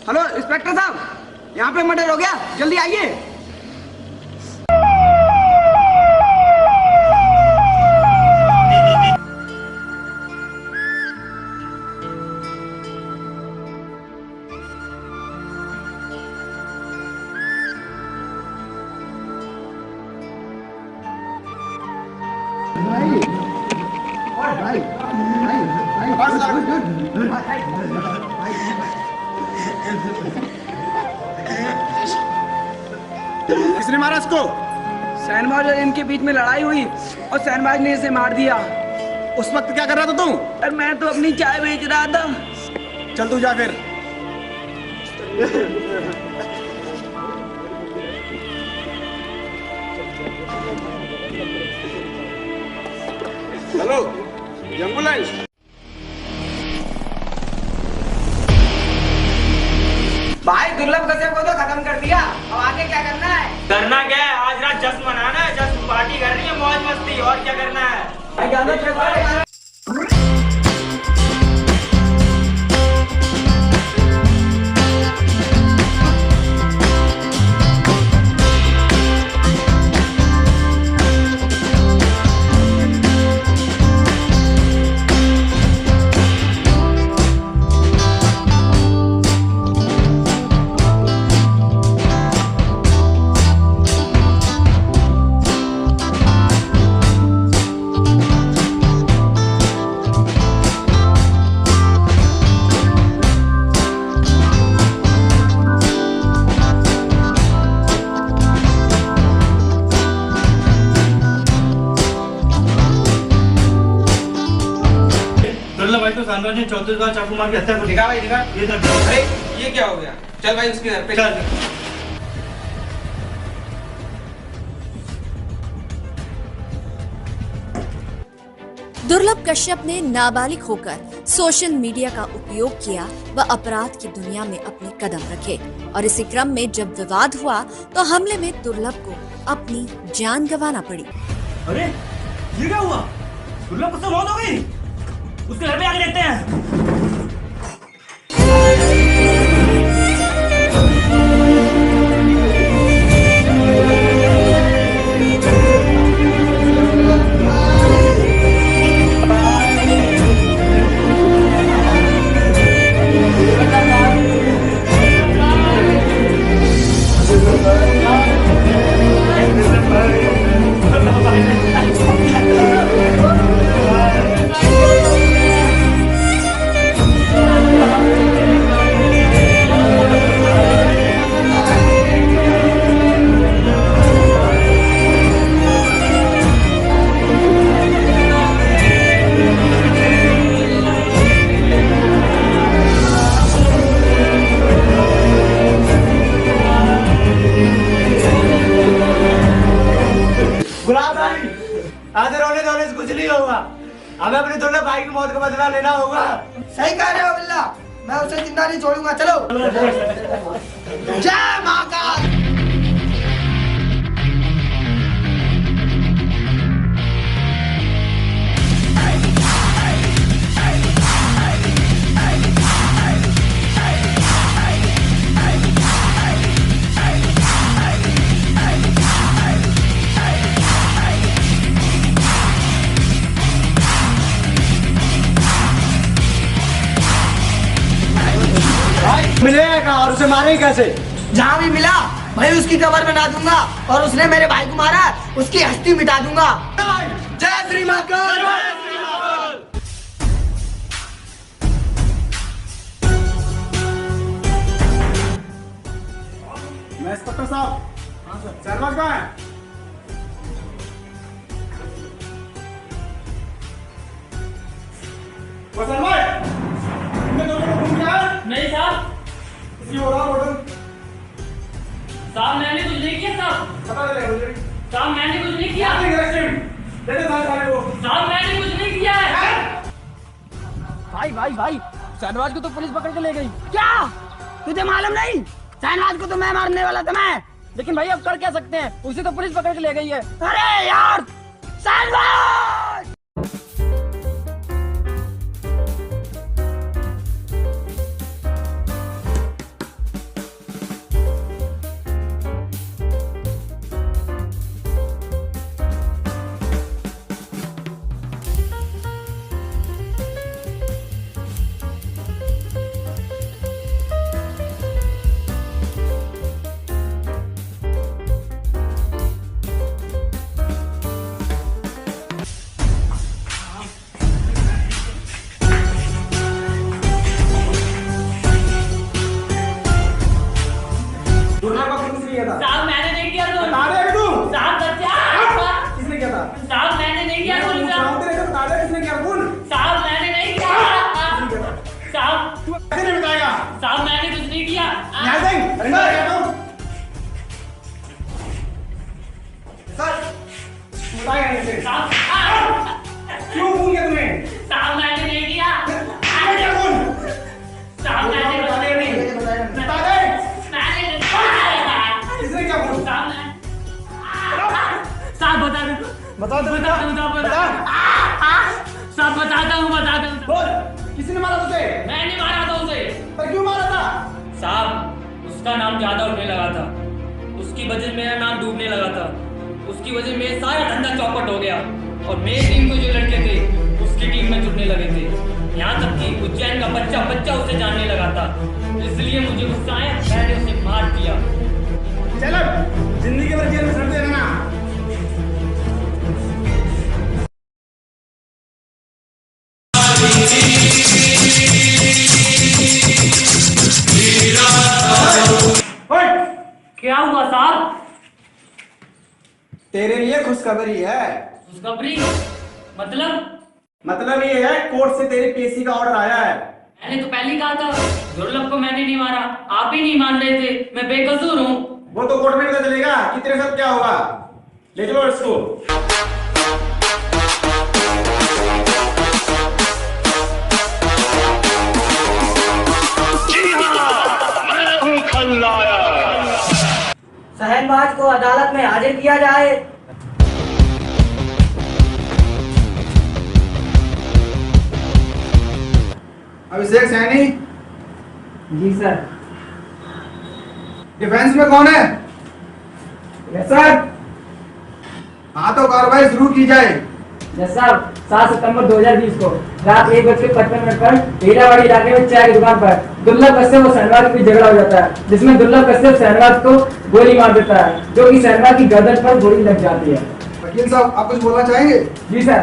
Hello inspector साहब, यहाँ पे मर्डर हो गया, जल्दी आइए। किसने मारा इसको? शहनवाज और इनके बीच में लड़ाई हुई और शहनवाज ने इसे मार दिया। उस वक्त क्या कर रहा था तू? और मैं तो अपनी चाय बेच रहा था। चल तू जा फिर। Hello, ambulance. भाई दुर्लभ कश्यप को तो खत्म कर दिया, अब आगे क्या करना है? करना क्या है? आज रात जश्न मनाना है, जश्न पार्टी करनी है, मौज मस्ती, और क्या करना है? भाई गाना चल। भाई तो साम्राज्य ने 34 बार चाकू मार के हत्या कर दी। दिखा भाई दिखा। ये देख। अरे ये क्या हो गया? चल भाई उसके घर पे चल। दुर्लभ कश्यप ने नाबालिग होकर सोशल मीडिया का उपयोग किया व अपराध की दुनिया में अपने कदम रखे और इसी क्रम में जब विवाद हुआ तो हमले में दुर्लभ को अपनी जान गंवाना पड़ी। अरे ये क्या हुआ? दुर्लभ को तो मौत हो गई। उसके घर पे आके देखते हैं। आज रोने धोने से कुछ नहीं होगा। हमें अपने दुर्लभ भाई की मौत का बदला लेना होगा। सही कह रहे हो बिल्ला, मैं उसे जिंदा नहीं छोड़ूंगा। चलो। जय महाकाल। मिलेगा और उसे मारेंगे कैसे? जहाँ भी मिला भाई उसकी कबर बना दूंगा और उसने मेरे भाई को मारा, उसकी हस्ती मिटा दूंगा। जय श्री महाकाल। इंस्पेक्टर साहब, शहनवाज कहाँ है? वो शहनवाज, तुमने दोनों को घूम किया है? नहीं साहब। इसी हो रहा होटल। साहब मैंने कुछ नहीं किया साहब। पता चलेगा मुझे। साहब मैंने कुछ नहीं किया। दे दे सारे को। साहब मैंने कुछ नहीं किया है। भाई शहनवाज को तो पुलिस पकड़ के ले गई। क्या तुझे मालूम नहीं? शहनवाज को तो मैं मारने वाला था मैं। लेकिन भाई अब कर क्या सकते हैं, उसे तो पुलिस पकड़ के ले गई है। अरे यार शहनवाज। साहब मैंने कुछ नहीं किया। न्याय सिंह, अंदर क्या तुम? सर, बताइए न्याय सिंह, साहब क्यों खून किया तुम्हें? साहब मैंने नहीं किया। आपने क्या खून? साहब मैंने बता दे नहीं, बता दे, मैंने नहीं किसने क्या खून? साहब बता दो, बता दे, बता दो, बता, साहब बताता हूँ। बोल, किसी ने मारा तुझे? मैंने मारा था उसे। पर क्यों मारा था? साहब उसका नाम ज्यादा उठने लगा था, उसकी वजह से मेरा नाम डूबने लगा था, उसकी वजह से मेरा सारा धंधा चौपट हो गया और मेरी टीम को जो लड़के थे उसकी टीम में जुड़ने लगे थे। यहाँ तक कि उज्जैन का बच्चा बच्चा उसे जानने लगा था। इसलिए मुझे गुस्सा आया, मैंने उसे मार दिया। चलो, जिंदगी भर जेल में सड़ते रहना। क्या हुआ साहब? तेरे लिए खुशखबरी है। खुशखबरी मतलब ये है, कोर्ट से तेरी पेशी का ऑर्डर आया है। मैंने तो पहले ही कहा था दुर्लभ को मैंने नहीं मारा, आप ही नहीं मान रहे थे, मैं बेकसूर हूँ। वो तो कोर्ट में पता चलेगा कि तेरे साथ क्या होगा। ले चलो इसको। शहनवाज को अदालत में हाजिर किया जाए। अभिषेक सैनी, जी सर। डिफेंस में कौन है? Yes sir. हाँ तो कार्रवाई शुरू की जाए। Yes sir. 7 सितंबर 2020 को रात 1:55 पर हीरावाड़ी इलाके में चाय की दुकान पर दुर्लभ कश्यप और शहनवाज के बीच झगड़ा हो जाता है, जिसमें दुर्लभ कश्यप शहनवाज को गोली मार देता है, जो कि शहनवाज की गर्दन पर गोली लग जाती है। वकील साहब, आप कुछ बोलना चाहेंगे? जी सर।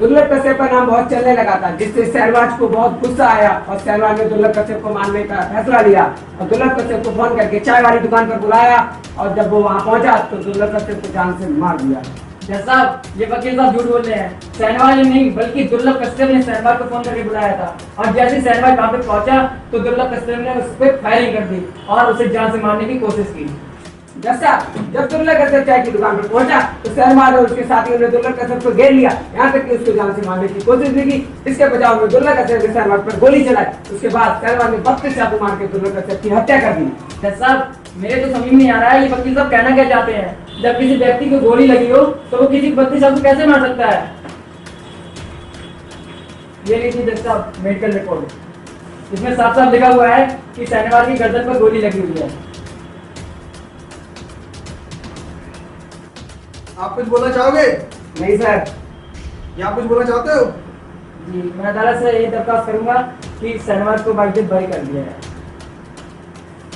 दुर्लभ कश्यप का नाम बहुत चलने लगा था, जिससे शहनवाज को बहुत गुस्सा आया और शहनवाज ने दुर्लभ कश्यप को मारने का फैसला लिया और दुर्लभ कश्यप को फोन करके चाय वाली दुकान पर बुलाया और जब वो वहां पहुंचा तो दुर्लभ कश्यप को जान से मार दिया। साहब, ये वकील साहब झूठ बोल रहे हैं। शहनवाज ने नहीं बल्कि दुर्लभ कश्यप ने शहनवाज को फोन करके बुलाया था और जैसे शहनवाज वहां पे पहुंचा तो दुर्लभ कश्यप ने उस पर फायरिंग कर दी और उसे जान से मारने की कोशिश की। जैसा जब दुर्लभ कश्यप चाय की दुकान पर पहुंचा तो शहनवाज और उसके साथियों ने दुर्लभ कश्यप को घेर लिया, यहाँ तक कि उसको जान से मारने की कोशिश भी की। इसके बचाव में दुर्लभ कश्यप ने शहनवाज पर गोली चलाई। उसके बाद शहनवाज ने 32 चाकू मार के दुर्लभ कश्यप की हत्या कर दी। साहब, मेरे तो समझ नहीं आ रहा है ये वकील साहब कहना क्या चाहते हैं। जब किसी व्यक्ति को गोली लगी हो तो वो किसी को 32 चाकू कैसे मार सकता है? ये लीजिए जज साहब मेडिकल रिपोर्ट, इसमें साफ साफ लिखा हुआ है कि शहनवाज की गर्दन पर गोली लगी हुई है। आप कुछ बोलना चाहोगे? नहीं सर। या आप कुछ बोलना चाहते हो? जी, मैं अदालत से ये दरख्वास्त करूंगा कि शहनवाज को बाइज्जत बरी कर दिया है।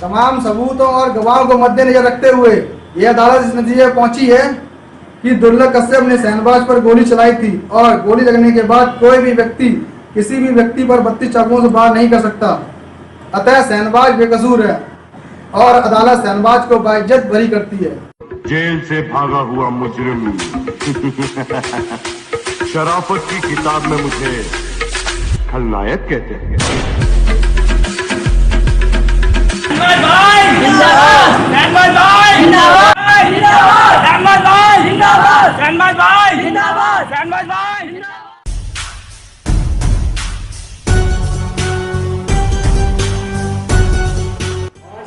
तमाम सबूतों और गवाहों को मद्देनजर रखते हुए यह अदालत इस नतीजे पर पहुंची है कि दुर्लभ कश्यप ने शहनवाज पर गोली चलाई थी और गोली लगने के बाद कोई भी व्यक्ति किसी भी व्यक्ति पर 32 चाकुओं से वार नहीं कर सकता। अतः शहनवाज बेकसूर है और अदालत शहनवाज को बाइज्जत बरी करती है। जेल से भागा हुआ मुजरिम शराफत की किताब में मुझे खलनायक कहते हैं।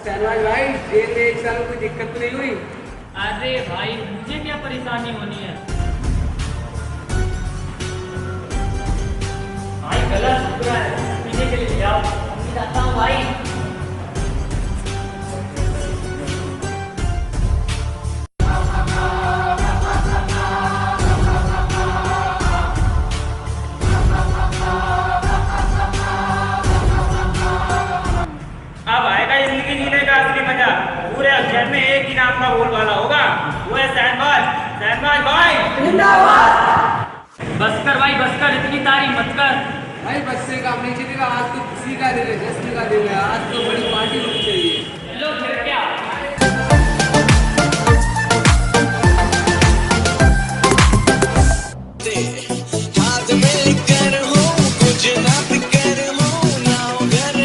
शहनवाज भाई, जेल में 1 साल में कोई दिक्कत तो नहीं हुई? अरे भाई मुझे क्या परेशानी होनी है भाई, गलत पूरा है, पीने के लिए जाओ। मैं जाता हूँ भाई। अब आएगा जिंदगी जीने का असली मजा। पूरे अध्ययन में एक ही नाम का बोल वाला होगा, वो है शहनवाज। शहनवाज भाई जिंदाबाद। बस कर भाई, बस कर, इतनी तारीफ मत कर। भाई बच्चे का नहीं चलेगा, आज तो खुशी का दिन है, जश्न का दिन है, आज तो बड़ी पार्टी होनी चाहिए। लो फिर क्या। हाथ में कर हो कुछ ना फिकर हो ना घर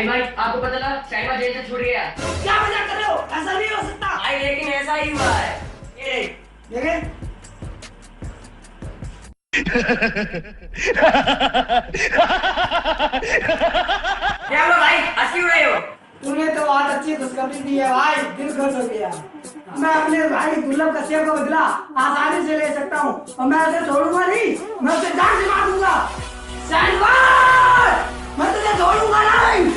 भाई आपको पता लगा शहबाज जेल से छूट गया। क्या मजाक कर रहे हो? ऐसा नहीं हो सकता भाई लेकिन ऐसा ही हुआ है। ये देखे क्या हुआ भाई, हंसी उड़ रहे हो? तूने तो बहुत अच्छी खुशखबरी दी है भाई, दिल खुश हो गया। मैं अपने भाई दुर्लभ कश्यप का बदला आसानी से ले सकता हूँ और मैं उसे छोड़ूंगा नहीं, मैं उसे जान से मार दूंगा। शहनवाज, मैं तुझे छोड़ूंगा नहीं।